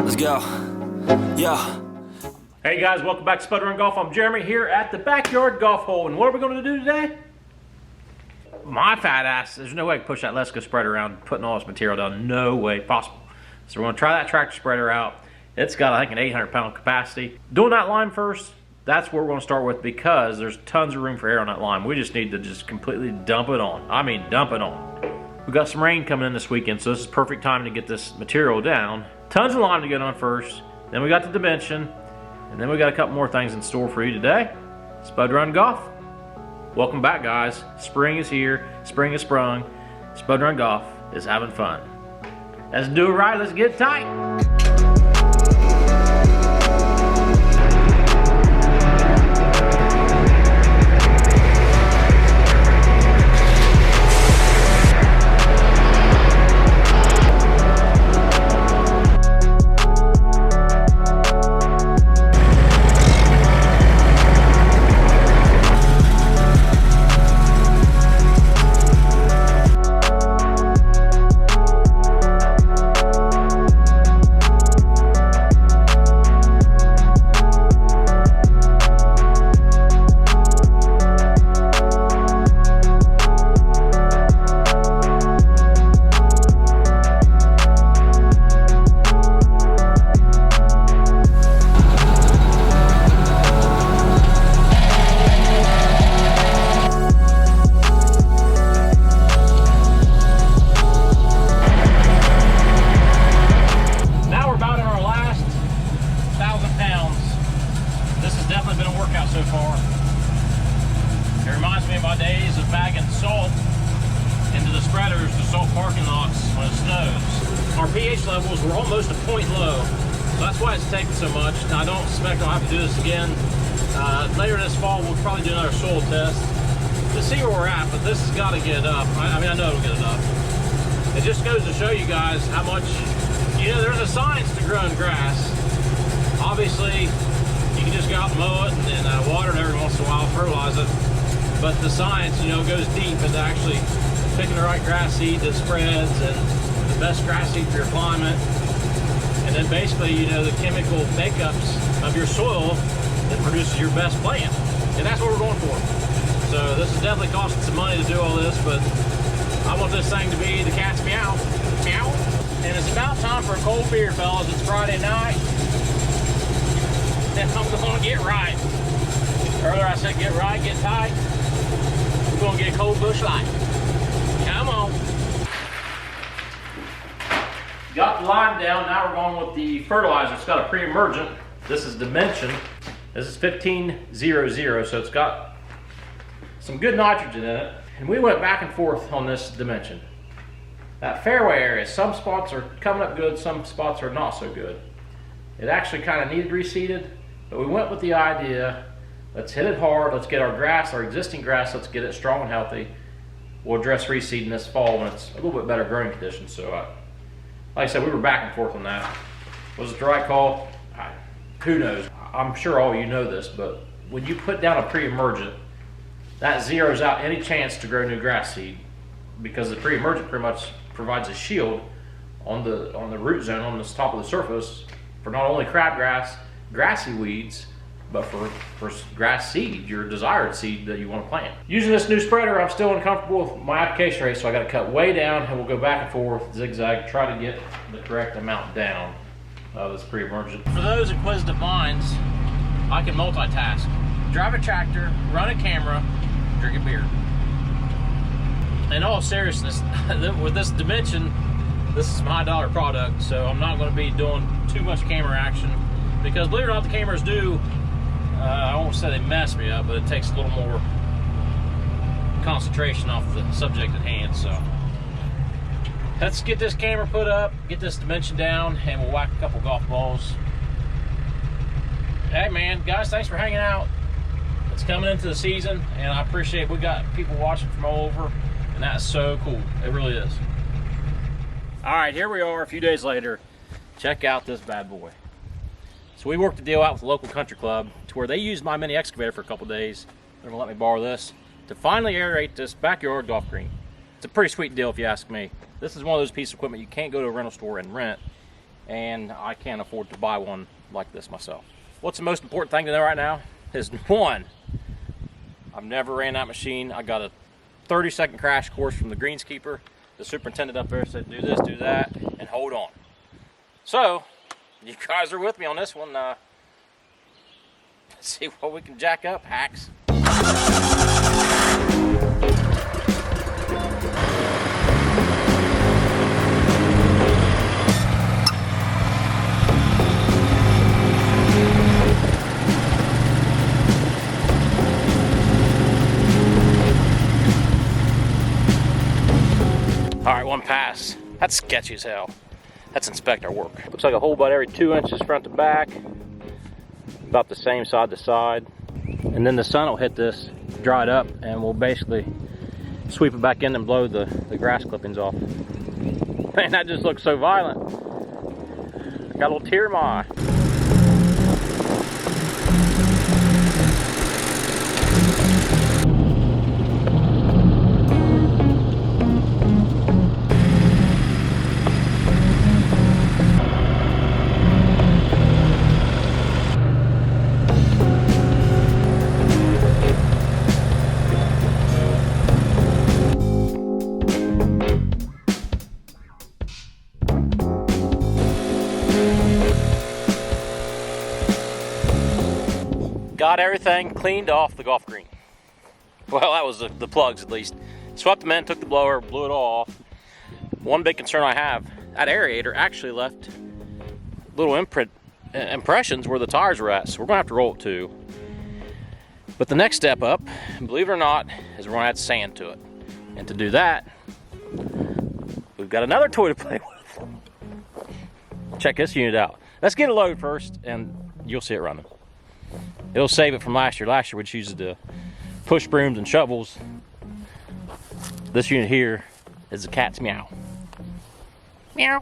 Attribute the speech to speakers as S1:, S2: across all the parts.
S1: Let's go. Yeah.
S2: Hey guys, welcome back to Spud Run Golf. I'm Jeremy here at the backyard golf hole, and what are we going to do today? My fat ass, there's no way I can push that Lesco spreader around putting all this material down. No way possible. So we're going to try that tractor spreader out. It's got, I think, an 800-pound capacity. Doing that line first, that's what we're going to start with because there's tons of room for air on that line. We just need to just completely dump it on. I mean, dump it on. We've got some rain coming in this weekend, so this is perfect time to get this material down. Tons of lime to get on first. Then we got the dimension. And then we got a couple more things in store for you today. Spud Run Golf. Welcome back, guys. Spring is here. Spring has sprung. Spud Run Golf is having fun. Let's do it right. Let's get tight. So far. It reminds me of my days of bagging salt into the spreaders to salt parking lots when it snows. Our pH levels were almost a point low, so that's why it's taking so much. Now, I don't expect I'll have to do this again. Later this fall, we'll probably do another soil test to see where we're at, but this has got to get up. I mean, I know it'll get it up. It just goes to show you guys how much, you know, there's a science to growing grass. Obviously, you can just go out and mow it and water it every once in a while, fertilize it. But the science, you know, goes deep into actually picking the right grass seed that spreads and the best grass seed for your climate. And then basically, you know, the chemical makeups of your soil that produces your best plant. And that's what we're going for. So this is definitely costing some money to do all this, but I want this thing to be the cat's meow. Meow. And it's about time for a cold beer, fellas. It's Friday night. Then I'm going to get right. Earlier I said get right, get tight. We're going to get a cold Busch Light. Come on. Got the lime down. Now we're going with the fertilizer. It's got a pre-emergent. This is dimension. This is 1500, so it's got some good nitrogen in it. And we went back and forth on this dimension. That fairway area, some spots are coming up good, some spots are not so good. It actually kind of needed reseeded. But we went with the idea, let's hit it hard, let's get our grass, our existing grass, let's get it strong and healthy. We'll address reseeding this fall when it's a little bit better growing conditions. So, like I said, we were back and forth on that. Was it the right call? Who knows? I'm sure all you know this, but when you put down a pre-emergent, that zeroes out any chance to grow new grass seed because the pre-emergent pretty much provides a shield on the root zone on the top of the surface for not only crabgrass, grassy weeds, but for grass seed, your desired seed that you want to plant. Using this new spreader, I'm still uncomfortable with my application rate, so I got to cut way down, and we'll go back and forth, zigzag, try to get the correct amount down of this pre-emergent. For those inquisitive minds, I can multitask. Drive a tractor, run a camera, drink a beer. In all seriousness, with this dimension, this is my dollar product, so I'm not going to be doing too much camera action because believe it or not, the cameras do, I won't say they mess me up, but it takes a little more concentration off the subject at hand. So let's get this camera put up, get this dimension down, and we'll whack a couple golf balls. Hey man, guys, thanks for hanging out. It's coming into the season, and I appreciate we got people watching from all over, and that's so cool. It really is. All right, here we are a few days later. Check out this bad boy. So we worked a deal out with the local country club to where they used my mini excavator for a couple days. They're gonna let me borrow this to finally aerate this backyard golf green. It's a pretty sweet deal if you ask me. This is one of those pieces of equipment you can't go to a rental store and rent. and I can't afford to buy one like this myself. What's the most important thing to know right now is, one, I've never ran that machine. I got a 30-second crash course from the greenskeeper. The superintendent up there said, do this, do that, and hold on. So, you guys are with me on this one. Let's see what we can jack up, hacks. All right, one pass. That's sketchy as hell. Let's inspect our work. Looks like a hole about every 2 inches front to back, about the same side to side. And then the sun will hit this, dry it up, and we'll basically sweep it back in and blow the grass clippings off. Man, that just looks so violent. I got a little tear in my eye. Got everything cleaned off the golf green. Well, that was the plugs at least. Swept them in, took the blower, blew it all off. One big concern I have, that aerator actually left little impressions where the tires were at, so we're gonna have to roll it too. But the next step up, believe it or not, is we're gonna add sand to it. And to do that, we've got another toy to play with. Check this unit out. Let's get a load first, and you'll see it running. It'll save it from last year. Last year we just used the push brooms and shovels. This unit here is the cat's meow. Meow.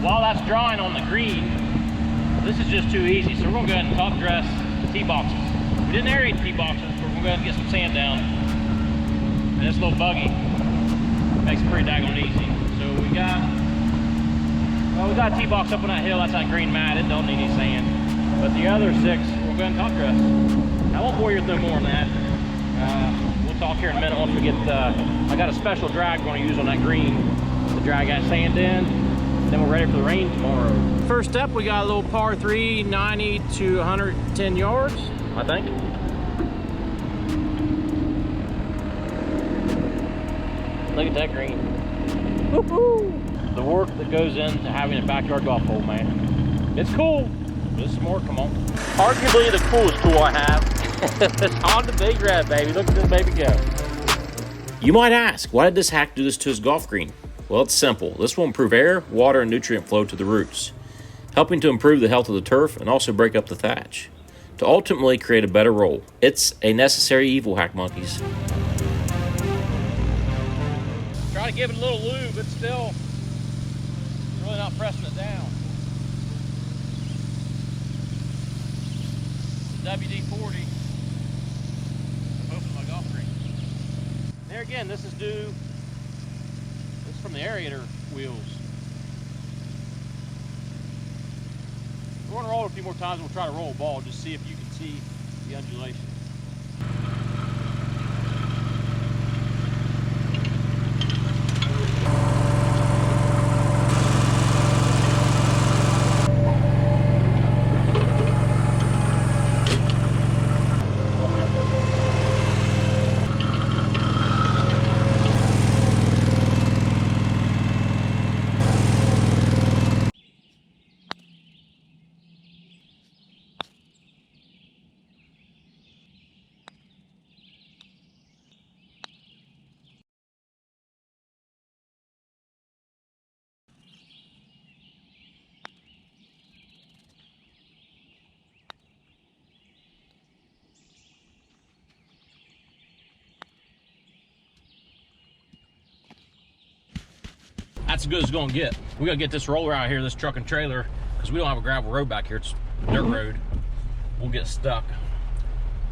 S2: While that's drying on the green, this is just too easy, so we're gonna go ahead and top dress the tee boxes. We didn't aerate the tee boxes, but we're gonna go ahead and get some sand down. And this little buggy makes it pretty daggone easy. So we got a tee box up on that hill. That's that green mat. It don't need any sand. But the other 6, we'll go ahead and top dress. I won't bore you with no more on that. We'll talk here in a minute once we get. I got a special drag we're gonna use on that green to drag that sand in. Then we're ready for the rain tomorrow. First up, we got a little par 3, 90 to 110 yards, I think. Look at that green. Woohoo! The work that goes into having a backyard golf hole, man. It's cool. Just some more, come on. Arguably the coolest tool I have is on the Big Red, baby. Look at this baby go. You might ask, why did this hack do this to his golf green? Well, it's simple. This will improve air, water, and nutrient flow to the roots, helping to improve the health of the turf and also break up the thatch, to ultimately create a better roll. It's a necessary evil, hack monkeys. Try to give it a little lube, but still really not pressing it down. The WD-40. I'm hoping my golf green. There again, this is due. From the aerator wheels. We're going to roll it a few more times and we'll try to roll a ball, just see if you can see the undulation. that's as good as it's gonna get. We gotta get this roller out here, this truck and trailer, because we don't have a gravel road back here. It's dirt road. We'll get stuck.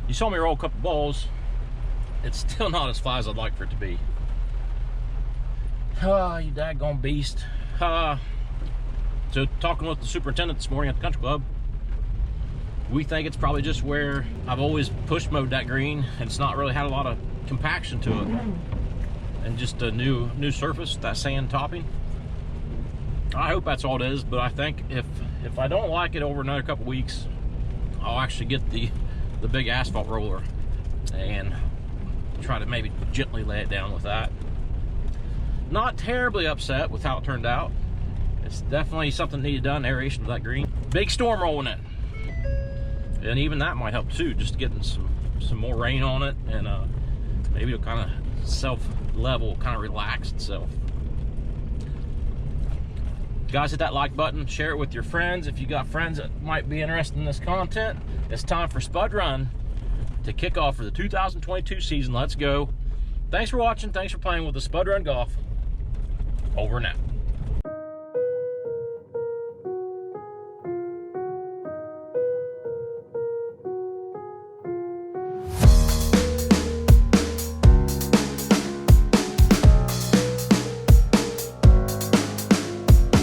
S2: You saw me roll a couple balls. It's still not as flat as I'd like for it to be. Ah, you daggone beast. So talking with the superintendent this morning at the country club, we think it's probably just where I've always push mowed that green and it's not really had a lot of compaction to it. And just a new surface, that sand topping. I hope that's all it is, but I think if I don't like it over another couple weeks, I'll actually get the big asphalt roller and try to maybe gently lay it down with that. Not terribly upset with how it turned out. It's definitely something needed done, aeration of that green. Big storm rolling in. And even that might help too, just getting some more rain on it, and maybe it'll kind of self-level, kind of relax itself. Guys, hit that like button, share it with your friends. If you got friends that might be interested in this content, it's time for Spud Run to kick off for the 2022 season. Let's go. Thanks for watching. Thanks for playing with the Spud Run Golf. Over and out.